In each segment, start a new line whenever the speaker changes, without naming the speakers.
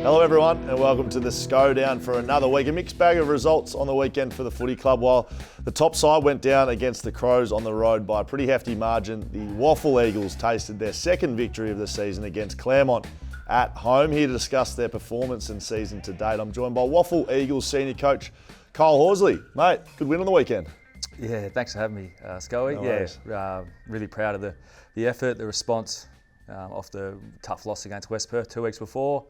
Hello everyone and welcome to the Schodown for another week. A mixed bag of results on the weekend for the footy club. While the top side went down against the Crows on the road by a pretty hefty margin, the WAFL Eagles tasted their second victory of the season against Claremont at home. Here to discuss their performance and season to date, I'm joined by WAFL Eagles senior coach Kyal Horsley. Mate, good win on the weekend.
Yeah, thanks for having me, Scully.
No
Really proud of the effort, the response off the tough loss against West Perth 2 weeks before.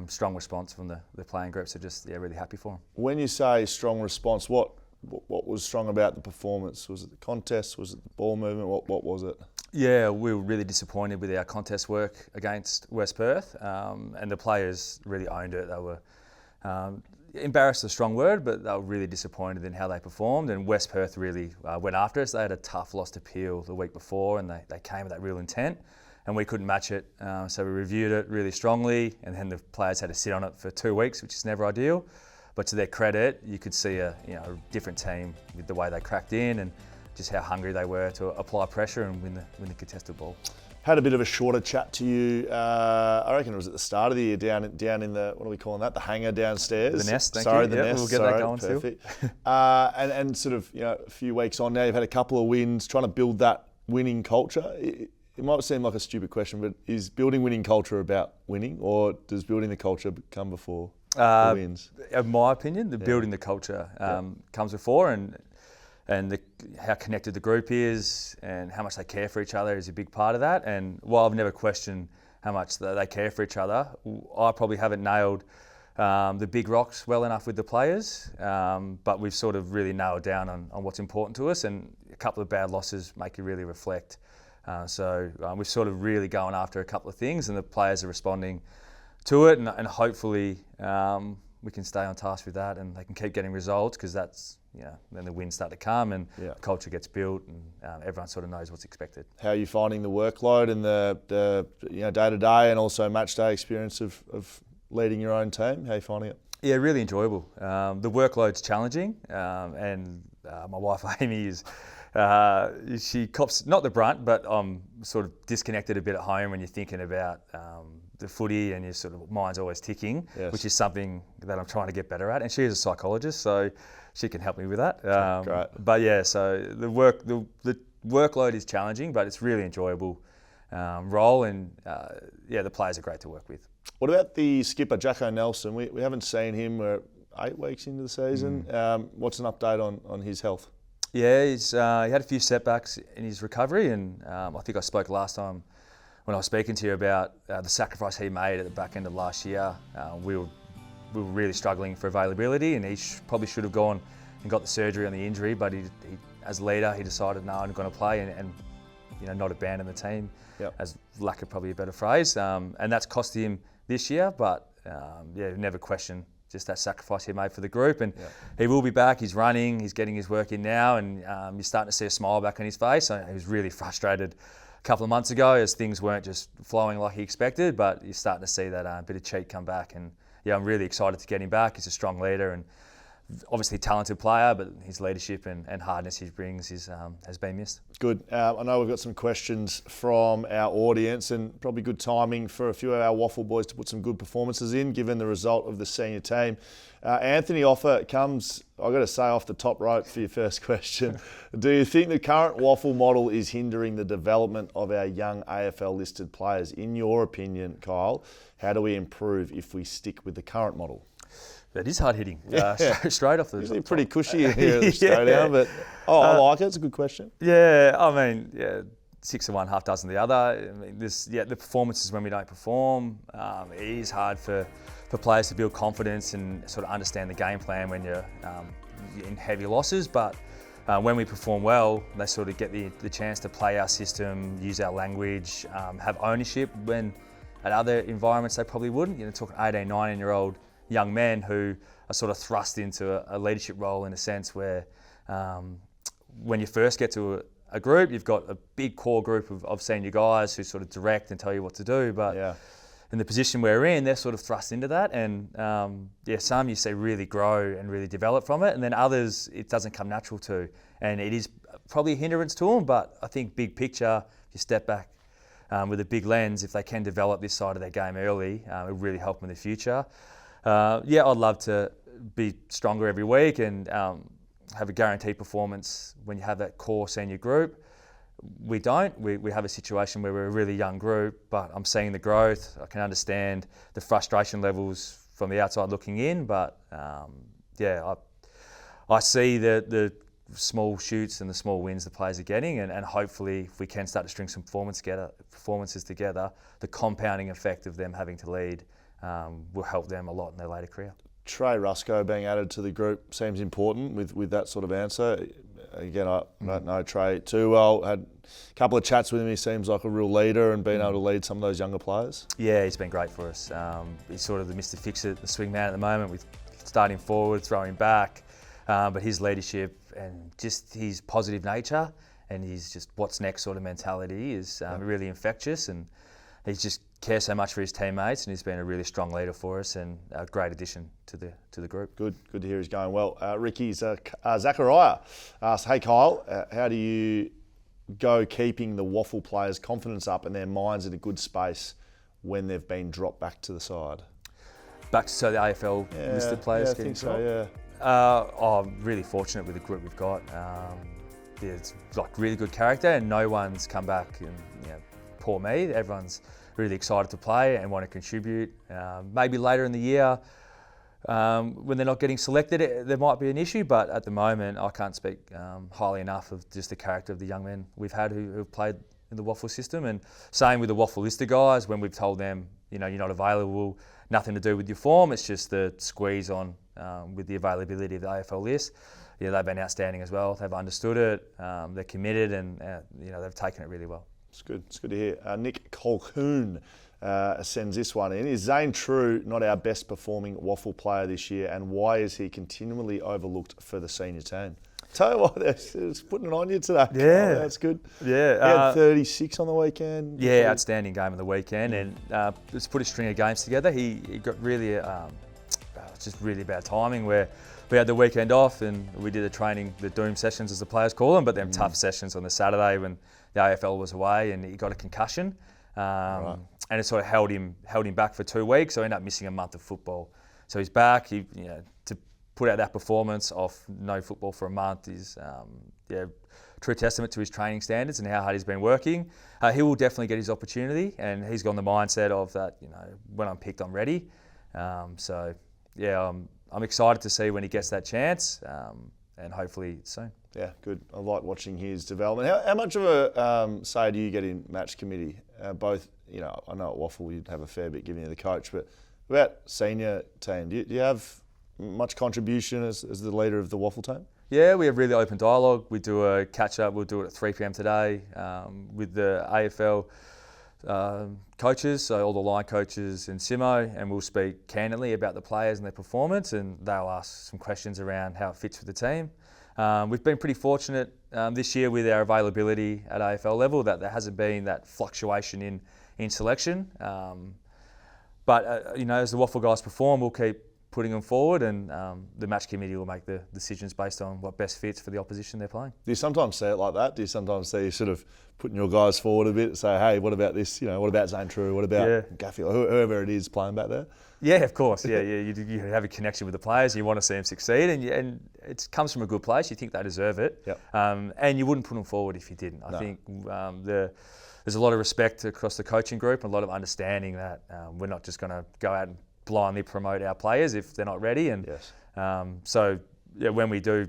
Strong response from the playing group, so just really happy for them.
When you say strong response, what was strong about the performance? Was it the contest? Was it the ball movement? What was it?
Yeah, we were really disappointed with our contest work against West Perth, and the players really owned it. They were embarrassed, is a strong word, but they were really disappointed in how they performed. And West Perth really went after us. They had a tough loss to Peel the week before, and they came with that real intent. And we couldn't match it, so we reviewed it really strongly, and then the players had to sit on it for 2 weeks, which is never ideal. But to their credit, you could see a different team with the way they cracked in and just how hungry they were to apply pressure and win the contested ball.
Had a bit of a shorter chat to you. I reckon it was at the start of the year down in the, what are we calling that? The hangar downstairs.
The nest. Thank
you.
The nest. We'll get that going
perfect. Still. And sort of a few weeks on now, you've had a couple of wins, trying to buid that winning culture. It might seem like a stupid question, but is building winning culture about winning, or does building the culture come before the wins?
In my opinion, building the culture comes before, and how connected the group is and how much they care for each other is a big part of that. And while I've never questioned how much they care for each other, I probably haven't nailed the big rocks well enough with the players, but we've sort of really nailed down on what's important to us, and a couple of bad losses make you really reflect. So we're sort of really going after a couple of things, and the players are responding to it, and hopefully we can stay on task with that, and they can keep getting results, because that's then the wins start to come, and the culture gets built, and everyone sort of knows what's expected.
How are you finding the workload and the day to day and also match day experience of leading your own team? How are you finding it?
Yeah, really enjoyable. The workload's challenging, and my wife Amy is. She cops not the brunt, but I'm sort of disconnected a bit at home when you're thinking about the footy, and your sort of mind's always ticking, which is something that I'm trying to get better at. And she is a psychologist, so she can help me with that.
Great.
But yeah, so the workload is challenging, but it's really enjoyable role, and the players are great to work with.
What about the skipper, Jacko Nelson? We haven't seen him. We're 8 weeks into the season. What's an update on his health?
Yeah, he had a few setbacks in his recovery, and I think I spoke last time when I was speaking to you about the sacrifice he made at the back end of last year. We were really struggling for availability, and he probably should have gone and got the surgery on the injury, but he as leader, he decided, no, I'm going to play and not abandon the team, as lack of probably a better phrase. And that's cost him this year, but never question just that sacrifice he made for the group, and he will be back. He's running, he's getting his work in now, and you're starting to see a smile back on his face. He was really frustrated a couple of months ago as things weren't just flowing like he expected, but you're starting to see that bit of cheat come back, and I'm really excited to get him back. He's a strong leader and obviously a talented player, but his leadership and hardness he brings has been missed. Good.
I know we've got some questions from our audience, and probably good timing for a few of our WAFL boys to put some good performances in, given the result of the senior team. Anthony Offer comes, I've got to say, off the top rope for your first question. Do you think the current WAFL model is hindering the development of our young AFL-listed players? In your opinion, Kyal, how do we improve if we stick with the current model?
That is hard hitting, straight off the
Usually pretty cushy here at the Schodown, but I like it. It's a good question.
Yeah, I mean, 6 of one, half dozen of the other. I mean, the performances when we don't perform, it is hard for players to build confidence and sort of understand the game plan when you're in heavy losses. But when we perform well, they sort of get the chance to play our system, use our language, have ownership when at other environments they probably wouldn't. Talking 18, 19-year-old young men who are sort of thrust into a leadership role, in a sense where when you first get to a group, you've got a big core group of senior guys who sort of direct and tell you what to do. But in the position we're in, they're sort of thrust into that. And some you see really grow and really develop from it. And then others, it doesn't come natural to. And it is probably a hindrance to them. But I think big picture, if you step back with a big lens, if they can develop this side of their game early, it'll really help them in the future. Yeah, I'd love to be stronger every week and have a guaranteed performance when you have that core senior group. We don't. We have a situation where we're a really young group, but I'm seeing the growth. I can understand the frustration levels from the outside looking in, but yeah, I see the small shoots and the small wins the players are getting, and hopefully if we can start to string some performances together, the compounding effect of them having to lead will help them a lot in their later career.
Trey Rusco being added to the group seems important with that sort of answer. Again, I don't know Trey too well. Had a couple of chats with him. He seems like a real leader and being able to lead some of those younger players.
Yeah, he's been great for us. He's sort of the Mr. Fix-It, the swing man at the moment, with starting forward, throwing back. But his leadership and just his positive nature and his just what's next sort of mentality is really infectious, and he just cares so much for his teammates, and he's been a really strong leader for us and a great addition to the group.
Good to hear he's going well. Ricky Zachariah asked, "Hey Kyle, how do you go keeping the WAFL players' confidence up and their minds in a good space when they've been dropped back to the side?"
Back to the AFL listed players.
Yeah, I think so. Yeah.
I'm really fortunate with the group we've got. It's like really good character, and no one's come back and poor me. Everyone's really excited to play and want to contribute. Maybe later in the year, when they're not getting selected, there might be an issue. But at the moment, I can't speak highly enough of just the character of the young men we've had who've played in the WAFL system. And same with the WAFL listed guys. When we've told them, you're not available, nothing to do with your form. It's just the squeeze on with the availability of the AFL list. Yeah, they've been outstanding as well. They've understood it. They're committed, and they've taken it really well.
It's good. It's good to hear. Nick Colquhoun sends this one in. Is Zane True not our best performing WAFL player this year, and why is he continually overlooked for the senior team? Tell you what, it's putting it on you today.
Yeah,
that's good.
Yeah,
he had 36 on the weekend.
Yeah, outstanding game on the weekend, and let's put a string of games together. He got really, just really bad timing where we had the weekend off and we did the doom sessions as the players call them, but then tough sessions on the Saturday when the AFL was away, and he got a concussion,
Right.
and it sort of held him back for 2 weeks. So he ended up missing a month of football. So he's back. To put out that performance off no football for a month is true testament to his training standards and how hard he's been working. He will definitely get his opportunity, and he's got the mindset of that. When I'm picked, I'm ready. I'm excited to see when he gets that chance, and hopefully soon.
Yeah, good. I like watching his development. How much of a say do you get in match committee? Both, I know at WAFL you'd have a fair bit giving you the coach, but about senior team, do you have much contribution as the leader of the WAFL team?
Yeah, we have really open dialogue. We do a catch-up. We'll do it at 3 p.m. today with the AFL coaches, so all the line coaches and Simo, and we'll speak candidly about the players and their performance, and they'll ask some questions around how it fits with the team. We've been pretty fortunate this year with our availability at AFL level that there hasn't been that fluctuation in selection. But as the WAFL guys perform, we'll keep putting them forward, and the match committee will make the decisions based on what best fits for the opposition they're playing.
Do you sometimes see it like that? Do you sometimes see you sort of putting your guys forward a bit, say, hey, what about this? What about Zane True? What about Gaffy or whoever it is playing back there?
Yeah, of course. Yeah. You have a connection with the players. You want to see them succeed, and it comes from a good place. You think they deserve it,
yep.
And you wouldn't put them forward if you didn't. I think there's a lot of respect across the coaching group, and a lot of understanding that we're not just going to go out and blindly promote our players if they're not ready. And
yes.
When we do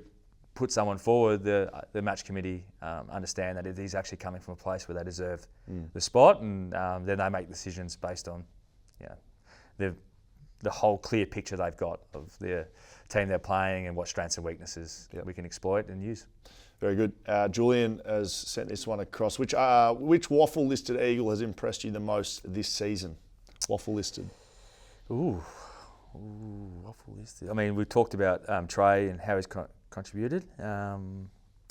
put someone forward, the match committee understand that it is actually coming from a place where they deserve the spot, and then they make decisions based on the whole clear picture they've got of the team they're playing and what strengths and weaknesses we can exploit and use.
Very good. Julian has sent this one across. Which WAFL listed Eagle has impressed you the most this season? WAFL listed.
Ooh, WAFL listed. I mean, we talked about Trey and how he's contributed.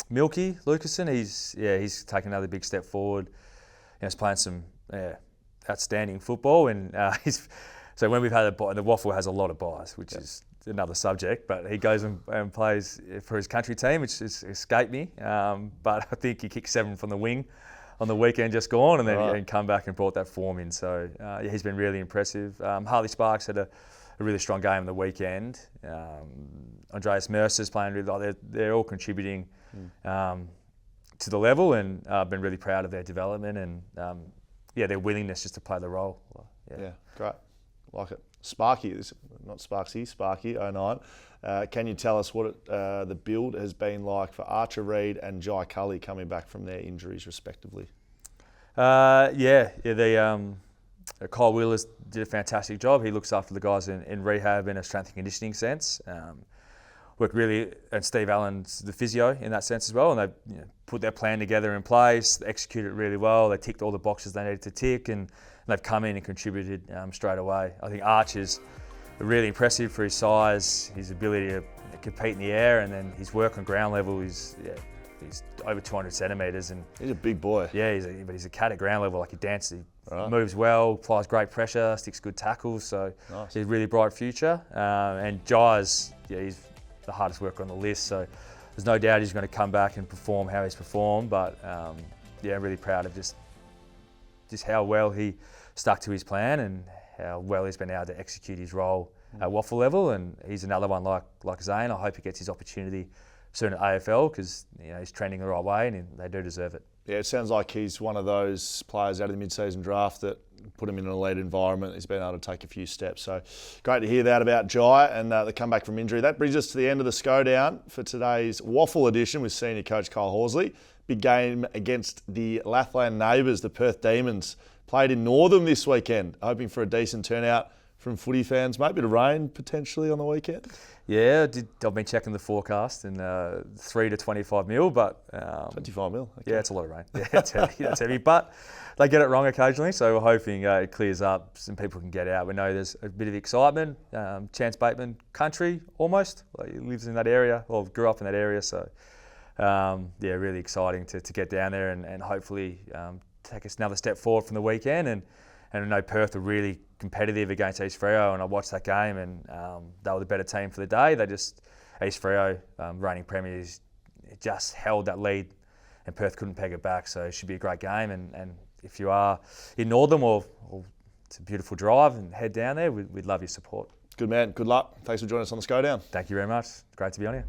Milky Lucasen, he's taken another big step forward. He's playing some outstanding football, and so when we've had the WAFL has a lot of buys, which is another subject. But he goes and plays for his country team, which has escaped me. But I think he kicked 7 from the wing on the weekend just gone, and then
Right.
and come back and brought that form in. So yeah, he's been really impressive. Harley Sparks had a really strong game on the weekend. Andreas Mercer's playing really well. They're all contributing to the level, and I've been really proud of their development and their willingness just to play the role.
Yeah, great. Like it. Sparky, not Sparksy, Sparky 09. Can you tell us what the build has been like for Archer Reid and Jai Cully coming back from their injuries respectively?
Kyle Wheelers did a fantastic job. He looks after the guys in rehab in a strength and conditioning sense. Worked really, and Steve Allen's the physio in that sense as well, and they put their plan together in place, they executed it really well, they ticked all the boxes they needed to tick, and they've come in and contributed straight away. I think Arch is really impressive for his size, his ability to compete in the air, and then his work on ground level is he's over 200 centimetres. And
he's a big boy.
Yeah, he's a cat at ground level, like he dances,
Right.
moves well, applies great pressure, sticks good tackles, so
Nice.
he's a really bright future. And Jai's, he's the hardest worker on the list, so there's no doubt he's going to come back and perform how he's performed, but I'm really proud of just how well he stuck to his plan and how well he's been able to execute his role at WAFL level. And he's another one like Zane. I hope he gets his opportunity soon at AFL, because he's trending the right way and they do deserve it.
Yeah, it sounds like he's one of those players out of the mid-season draft that put him in an elite environment. He's been able to take a few steps. So great to hear that about Jai and the comeback from injury. That brings us to the end of the Schodown for today's WAFL edition with senior coach Kyal Horsley. Big game against the Lathland neighbours, the Perth Demons. Played in Northam this weekend, hoping for a decent turnout from footy fans. Maybe a bit of rain potentially on the weekend.
Yeah, I've been checking the forecast, and 3 to 25 mil, but
25 mil. Okay.
Yeah, it's a lot of rain. Yeah, it's heavy. It's heavy, but they get it wrong occasionally. So we're hoping it clears up, some people can get out. We know there's a bit of excitement. Chance Bateman country almost. Like, he lives in that area, or grew up in that area. So really exciting to get down there and hopefully take us another step forward from the weekend. And I know Perth are really competitive against East Freo, and I watched that game, and they were the better team for the day. East Freo, reigning premiers, just held that lead, and Perth couldn't peg it back. So it should be a great game. And if you are in Northam, or it's a beautiful drive, and head down there, we'd love your support.
Good man. Good luck. Thanks for joining us on the Schodown.
Thank you very much. Great to be on here.